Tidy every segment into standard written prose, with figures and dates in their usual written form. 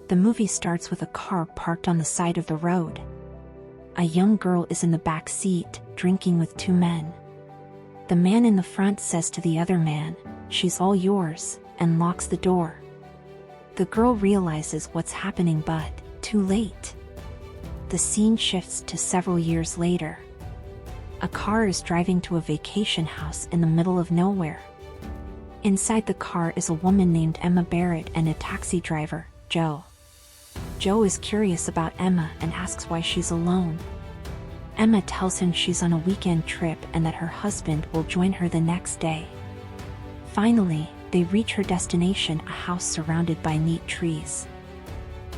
The movie starts with a car parked on the side of the road. A young girl is in the back seat, drinking with two men. The man in the front says to the other man, "She's all yours," and locks the door. The girl realizes what's happening but, too late. The scene shifts to several years later. A car is driving to a vacation house in the middle of nowhere. Inside the car is a woman named Emma Barrett and a taxi driver, Joe. Joe is curious about Emma and asks why she's alone. Emma tells him she's on a weekend trip and that her husband will join her the next day. Finally, they reach her destination, a house surrounded by neat trees.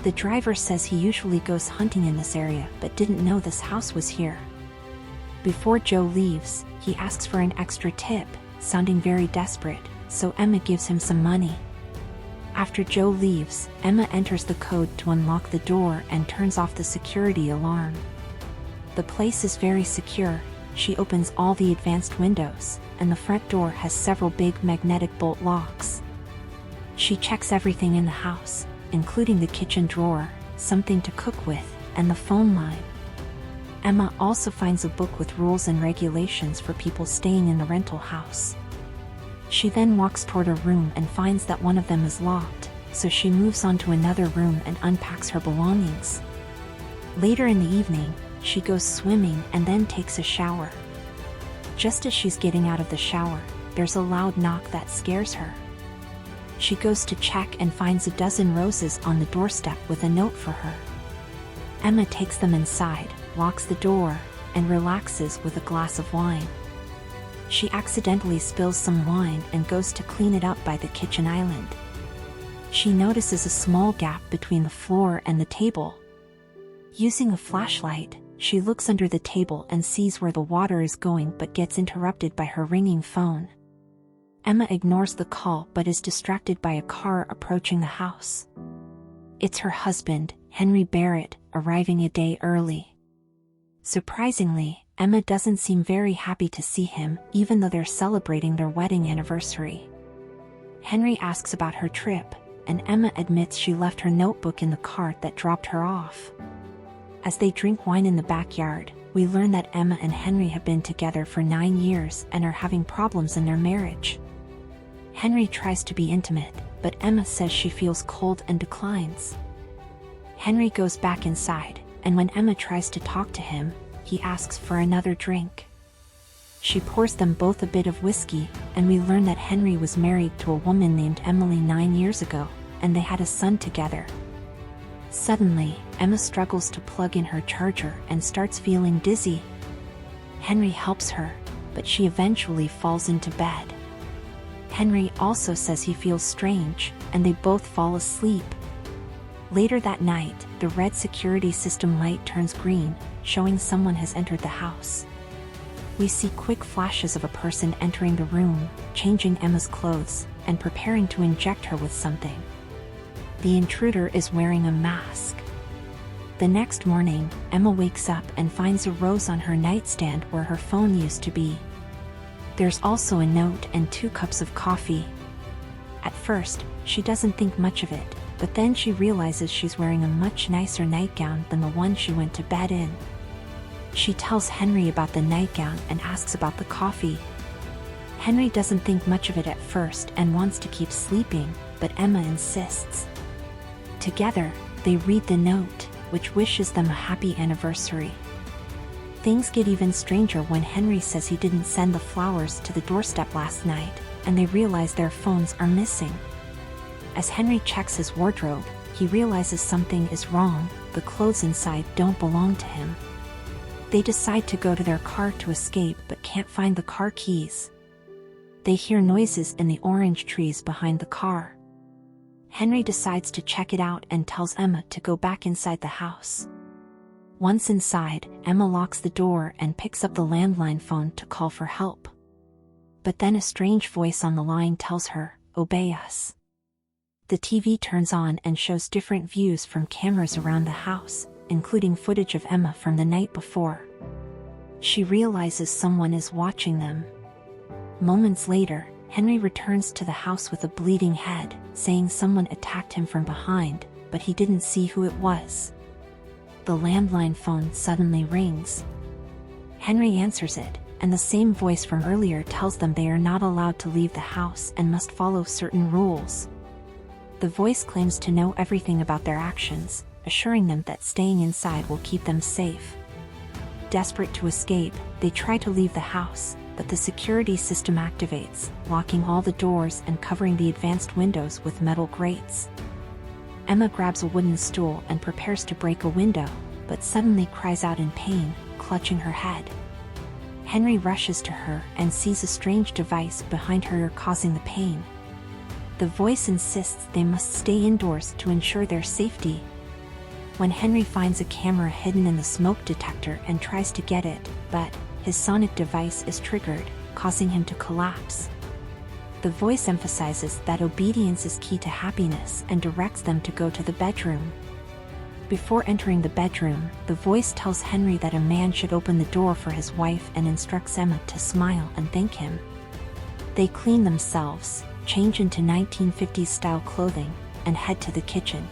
The driver says he usually goes hunting in this area but didn't know this house was here. Before Joe leaves, he asks for an extra tip, sounding very desperate, so Emma gives him some money. After Joe leaves, Emma enters the code to unlock the door and turns off the security alarm. The place is very secure. She opens all the advanced windows, and the front door has several big magnetic bolt locks. She checks everything in the house, including the kitchen drawer, something to cook with, and the phone line. Emma also finds a book with rules and regulations for people staying in the rental house. She then walks toward her room and finds that one of them is locked, so she moves on to another room and unpacks her belongings. Later in the evening, she goes swimming and then takes a shower. Just as she's getting out of the shower, there's a loud knock that scares her. She goes to check and finds a dozen roses on the doorstep with a note for her. Emma takes them inside, locks the door, and relaxes with a glass of wine. She accidentally spills some wine and goes to clean it up by the kitchen island. She notices a small gap between the floor and the table. Using a flashlight, she looks under the table and sees where the water is going but gets interrupted by her ringing phone. Emma ignores the call but is distracted by a car approaching the house. It's her husband, Henry Barrett, arriving a day early. Surprisingly, Emma doesn't seem very happy to see him, even though they're celebrating their wedding anniversary. Henry asks about her trip, and Emma admits she left her notebook in the cart that dropped her off. As they drink wine in the backyard, we learn that Emma and Henry have been together for 9 years and are having problems in their marriage. Henry tries to be intimate, but Emma says she feels cold and declines. Henry goes back inside, and when Emma tries to talk to him, he asks for another drink. She pours them both a bit of whiskey, and we learn that Henry was married to a woman named Emily 9 years ago, and they had a son together. Suddenly, Emma struggles to plug in her charger and starts feeling dizzy. Henry helps her, but she eventually falls into bed. Henry also says he feels strange, and they both fall asleep. Later that night, the red security system light turns green, showing someone has entered the house. We see quick flashes of a person entering the room, changing Emma's clothes, and preparing to inject her with something. The intruder is wearing a mask. The next morning, Emma wakes up and finds a rose on her nightstand where her phone used to be. There's also a note and 2 cups of coffee. At first, she doesn't think much of it, but then she realizes she's wearing a much nicer nightgown than the one she went to bed in. She tells Henry about the nightgown and asks about the coffee. Henry doesn't think much of it at first and wants to keep sleeping, but Emma insists. Together, they read the note, which wishes them a happy anniversary. Things get even stranger when Henry says he didn't send the flowers to the doorstep last night, and they realize their phones are missing. As Henry checks his wardrobe, he realizes something is wrong. The clothes inside don't belong to him. They decide to go to their car to escape but can't find the car keys. They hear noises in the orange trees behind the car. Henry decides to check it out and tells Emma to go back inside the house. Once inside, Emma locks the door and picks up the landline phone to call for help. But then a strange voice on the line tells her, "Obey us." The TV turns on and shows different views from cameras around the house, including footage of Emma from the night before. She realizes someone is watching them. Moments later, Henry returns to the house with a bleeding head, saying someone attacked him from behind, but he didn't see who it was. The landline phone suddenly rings. Henry answers it, and the same voice from earlier tells them they are not allowed to leave the house and must follow certain rules. The voice claims to know everything about their actions, assuring them that staying inside will keep them safe. Desperate to escape, they try to leave the house, but the security system activates, locking all the doors and covering the advanced windows with metal grates. Emma grabs a wooden stool and prepares to break a window, but suddenly cries out in pain, clutching her head. Henry rushes to her and sees a strange device behind her causing the pain. The voice insists they must stay indoors to ensure their safety. When Henry finds a camera hidden in the smoke detector and tries to get it, but his sonic device is triggered, causing him to collapse. The voice emphasizes that obedience is key to happiness and directs them to go to the bedroom. Before entering the bedroom, the voice tells Henry that a man should open the door for his wife and instructs Emma to smile and thank him. They clean themselves, change into 1950s-style clothing, and head to the kitchen.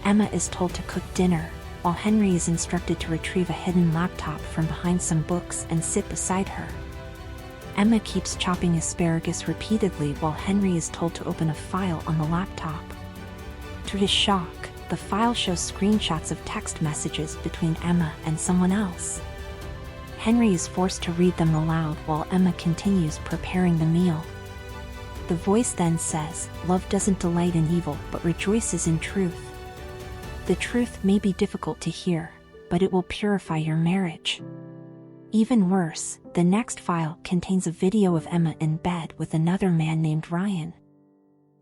Emma is told to cook dinner, while Henry is instructed to retrieve a hidden laptop from behind some books and sit beside her. Emma keeps chopping asparagus repeatedly while Henry is told to open a file on the laptop. To his shock, the file shows screenshots of text messages between Emma and someone else. Henry is forced to read them aloud while Emma continues preparing the meal. The voice then says, "Love doesn't delight in evil but rejoices in truth." The truth may be difficult to hear, but it will purify your marriage. Even worse, the next file contains a video of Emma in bed with another man named Ryan.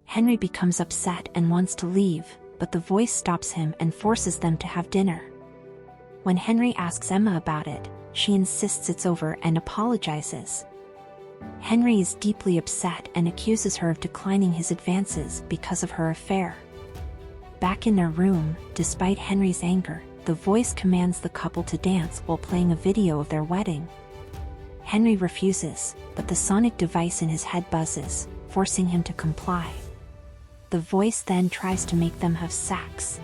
Henry becomes upset and wants to leave, but the voice stops him and forces them to have dinner. When Henry asks Emma about it, she insists it's over and apologizes. Henry is deeply upset and accuses her of declining his advances because of her affair. Back in their room, despite Henry's anger, the voice commands the couple to dance while playing a video of their wedding. Henry refuses, but the sonic device in his head buzzes, forcing him to comply. The voice then tries to make them have sex.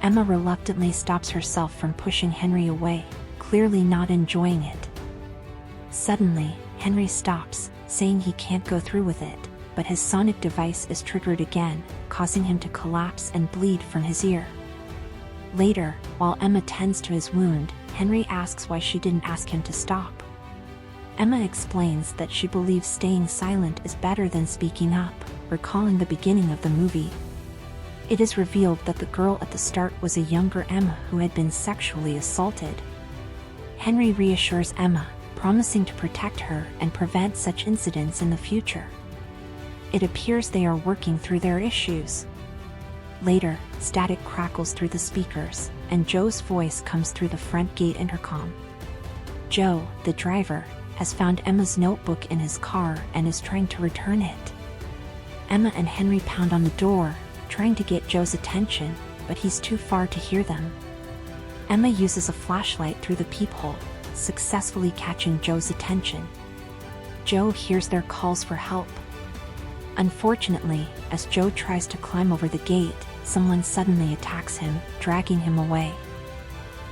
Emma reluctantly stops herself from pushing Henry away, clearly not enjoying it. Suddenly, Henry stops, saying he can't go through with it, but his sonic device is triggered again, causing him to collapse and bleed from his ear. Later, while Emma tends to his wound, Henry asks why she didn't ask him to stop. Emma explains that she believes staying silent is better than speaking up, recalling the beginning of the movie. It is revealed that the girl at the start was a younger Emma who had been sexually assaulted. Henry reassures Emma, promising to protect her and prevent such incidents in the future. It appears they are working through their issues. Later, static crackles through the speakers, and Joe's voice comes through the front gate intercom. Joe, the driver, has found Emma's notebook in his car and is trying to return it. Emma and Henry pound on the door, trying to get Joe's attention, but he's too far to hear them. Emma uses a flashlight through the peephole, successfully catching Joe's attention. Joe hears their calls for help. Unfortunately, as Joe tries to climb over the gate, someone suddenly attacks him, dragging him away.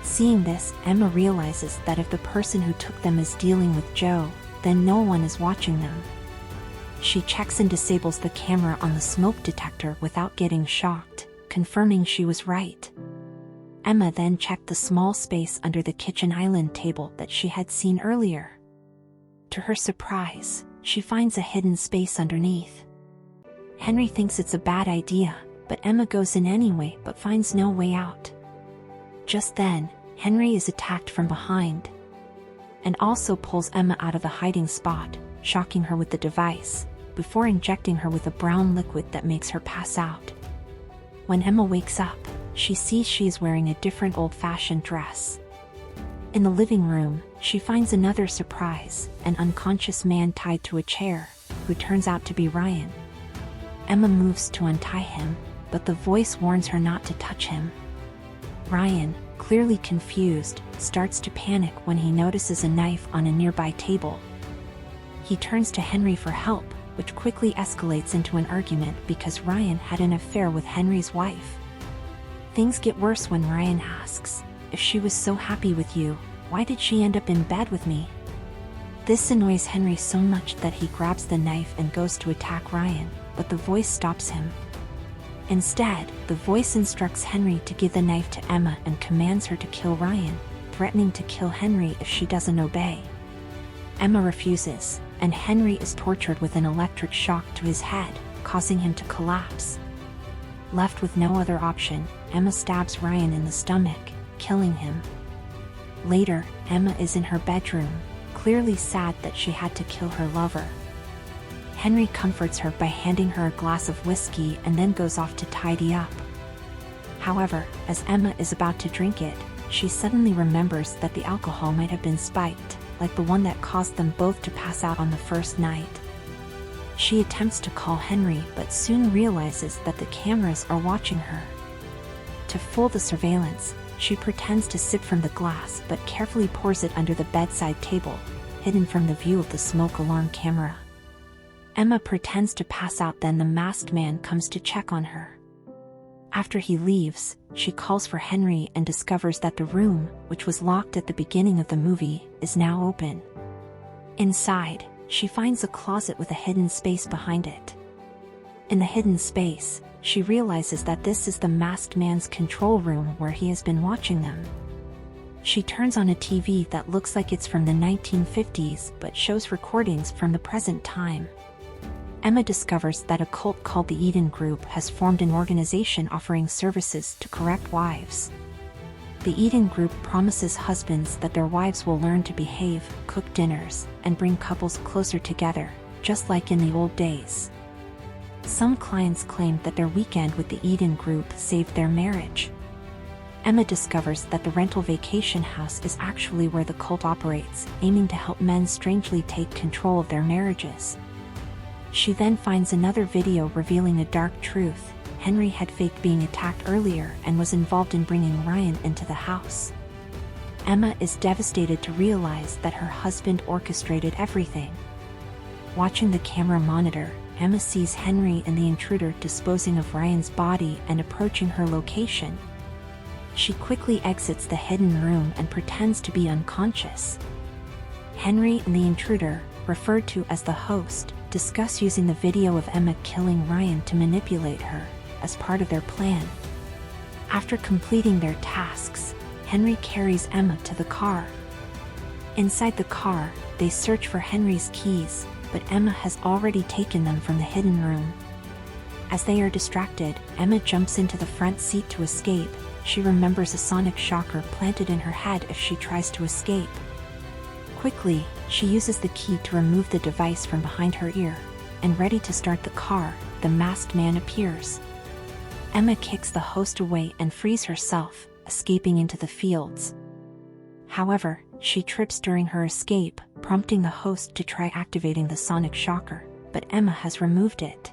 Seeing this, Emma realizes that if the person who took them is dealing with Joe, then no one is watching them. She checks and disables the camera on the smoke detector without getting shocked, confirming she was right. Emma then checked the small space under the kitchen island table that she had seen earlier. To her surprise, she finds a hidden space underneath. Henry thinks it's a bad idea, but Emma goes in anyway but finds no way out. Just then, Henry is attacked from behind, and also pulls Emma out of the hiding spot, shocking her with the device, before injecting her with a brown liquid that makes her pass out. When Emma wakes up, she sees she is wearing a different old-fashioned dress. In the living room, she finds another surprise, an unconscious man tied to a chair, who turns out to be Ryan. Emma moves to untie him, but the voice warns her not to touch him. Ryan, clearly confused, starts to panic when he notices a knife on a nearby table. He turns to Henry for help, which quickly escalates into an argument because Ryan had an affair with Henry's wife. Things get worse when Ryan asks, if she was so happy with you, why did she end up in bed with me? This annoys Henry so much that he grabs the knife and goes to attack Ryan, but the voice stops him. Instead, the voice instructs Henry to give the knife to Emma and commands her to kill Ryan, threatening to kill Henry if she doesn't obey. Emma refuses, and Henry is tortured with an electric shock to his head, causing him to collapse. Left with no other option, Emma stabs Ryan in the stomach, killing him. Later, Emma is in her bedroom, clearly sad that she had to kill her lover. Henry comforts her by handing her a glass of whiskey and then goes off to tidy up. However, as Emma is about to drink it, she suddenly remembers that the alcohol might have been spiked, like the one that caused them both to pass out on the first night. She attempts to call Henry but soon realizes that the cameras are watching her. To fool the surveillance, she pretends to sip from the glass but carefully pours it under the bedside table, hidden from the view of the smoke alarm camera. Emma pretends to pass out, then the masked man comes to check on her. After he leaves, she calls for Henry and discovers that the room, which was locked at the beginning of the movie, is now open. Inside, she finds a closet with a hidden space behind it. In the hidden space, she realizes that this is the masked man's control room where he has been watching them. She turns on a TV that looks like it's from the 1950s but shows recordings from the present time. Emma discovers that a cult called the Eden Group has formed an organization offering services to correct wives. The Eden Group promises husbands that their wives will learn to behave, cook dinners, and bring couples closer together, just like in the old days. Some clients claim that their weekend with the Eden Group saved their marriage. Emma discovers that the rental vacation house is actually where the cult operates, aiming to help men strangely take control of their marriages. She then finds another video revealing a dark truth. Henry had faked being attacked earlier and was involved in bringing Ryan into the house. Emma is devastated to realize that her husband orchestrated everything. Watching the camera monitor, Emma sees Henry and the intruder disposing of Ryan's body and approaching her location. She quickly exits the hidden room and pretends to be unconscious. Henry and the intruder, referred to as the host, discuss using the video of Emma killing Ryan to manipulate her, as part of their plan. After completing their tasks, Henry carries Emma to the car. Inside the car, they search for Henry's keys, but Emma has already taken them from the hidden room. As they are distracted, Emma jumps into the front seat to escape. She remembers a sonic shocker planted in her head if she tries to escape. Quickly, she uses the key to remove the device from behind her ear, and ready to start the car, the masked man appears. Emma kicks the host away and frees herself, escaping into the fields. However, she trips during her escape, prompting the host to try activating the sonic shocker, but Emma has removed it.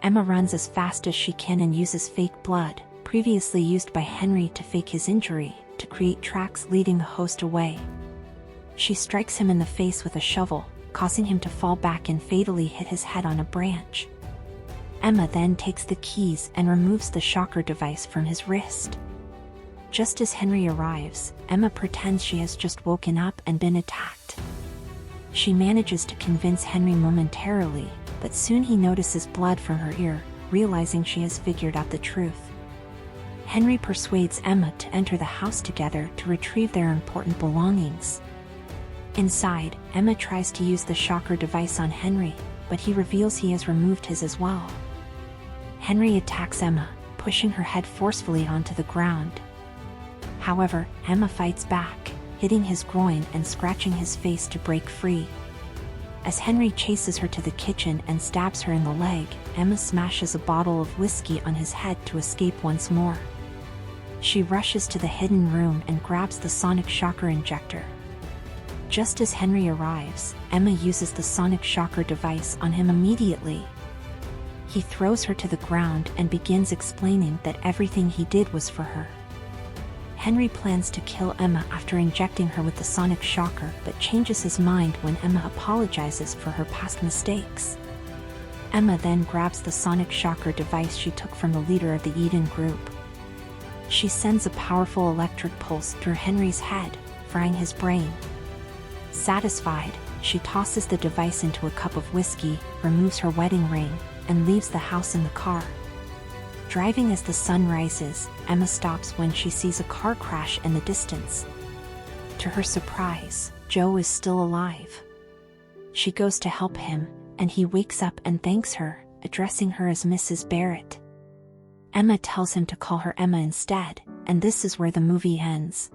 Emma runs as fast as she can and uses fake blood, previously used by Henry to fake his injury, to create tracks leading the host away. She strikes him in the face with a shovel, causing him to fall back and fatally hit his head on a branch. Emma then takes the keys and removes the shocker device from his wrist. Just as Henry arrives, Emma pretends she has just woken up and been attacked. She manages to convince Henry momentarily, but soon he notices blood from her ear, realizing she has figured out the truth. Henry persuades Emma to enter the house together to retrieve their important belongings. Inside, Emma tries to use the shocker device on Henry, but he reveals he has removed his as well. Henry attacks Emma, pushing her head forcefully onto the ground. However, Emma fights back, hitting his groin and scratching his face to break free. As Henry chases her to the kitchen and stabs her in the leg, Emma smashes a bottle of whiskey on his head to escape once more. She rushes to the hidden room and grabs the sonic shocker injector. Just as Henry arrives, Emma uses the sonic shocker device on him immediately. He throws her to the ground and begins explaining that everything he did was for her. Henry plans to kill Emma after injecting her with the sonic shocker, but changes his mind when Emma apologizes for her past mistakes. Emma then grabs the sonic shocker device she took from the leader of the Eden Group. She sends a powerful electric pulse through Henry's head, frying his brain. Satisfied, she tosses the device into a cup of whiskey, removes her wedding ring, and leaves the house in the car. Driving as the sun rises, Emma stops when she sees a car crash in the distance. To her surprise, Joe is still alive. She goes to help him, and he wakes up and thanks her, addressing her as Mrs. Barrett. Emma tells him to call her Emma instead, and this is where the movie ends.